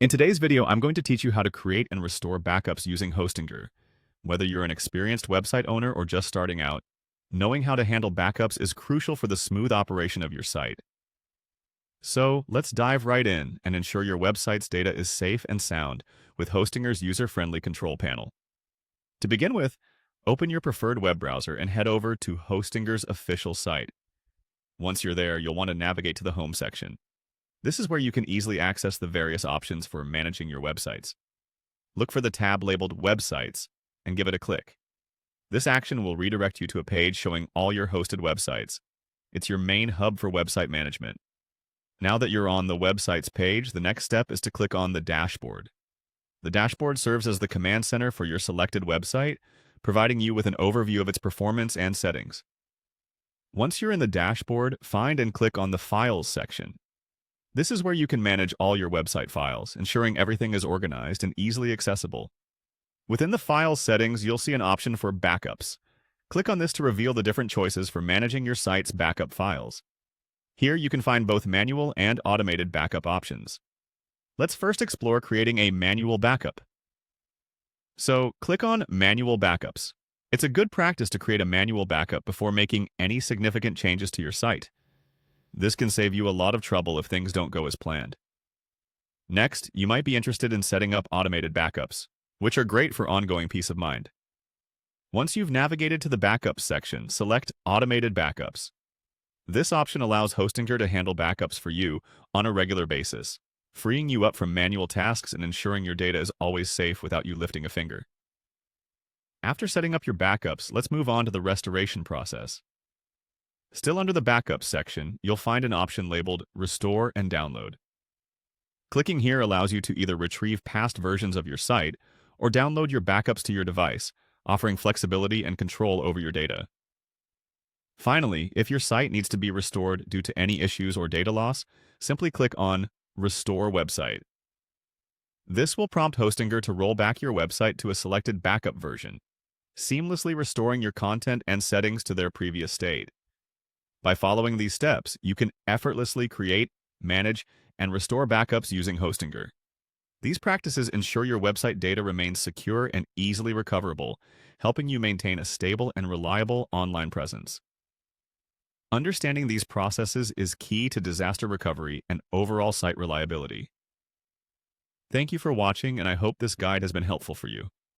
In today's video, I'm going to teach you how to create and restore backups using Hostinger. Whether you're an experienced website owner or just starting out, knowing how to handle backups is crucial for the smooth operation of your site. So, let's dive right in and ensure your website's data is safe and sound with Hostinger's user-friendly control panel. To begin with, open your preferred web browser and head over to Hostinger's official site. Once you're there, you'll want to navigate to the home section. This is where you can easily access the various options for managing your websites. Look for the tab labeled Websites and give it a click. This action will redirect you to a page showing all your hosted websites. It's your main hub for website management. Now that you're on the websites page, the next step is to click on the dashboard. The dashboard serves as the command center for your selected website, providing you with an overview of its performance and settings. Once you're in the dashboard, find and click on the Files section. This is where you can manage all your website files, ensuring everything is organized and easily accessible. Within the Files settings, you'll see an option for Backups. Click on this to reveal the different choices for managing your site's backup files. Here you can find both manual and automated backup options. Let's first explore creating a manual backup. So, click on Manual Backups. It's a good practice to create a manual backup before making any significant changes to your site. This can save you a lot of trouble if things don't go as planned. Next, you might be interested in setting up automated backups, which are great for ongoing peace of mind. Once you've navigated to the Backups section, select Automated Backups. This option allows Hostinger to handle backups for you on a regular basis, freeing you up from manual tasks and ensuring your data is always safe without you lifting a finger. After setting up your backups, let's move on to the restoration process. Still under the Backups section, you'll find an option labeled Restore and Download. Clicking here allows you to either retrieve past versions of your site or download your backups to your device, offering flexibility and control over your data. Finally, if your site needs to be restored due to any issues or data loss, simply click on Restore Website. This will prompt Hostinger to roll back your website to a selected backup version, seamlessly restoring your content and settings to their previous state. By following these steps, you can effortlessly create, manage, and restore backups using Hostinger. These practices ensure your website data remains secure and easily recoverable, helping you maintain a stable and reliable online presence. Understanding these processes is key to disaster recovery and overall site reliability. Thank you for watching, and I hope this guide has been helpful for you.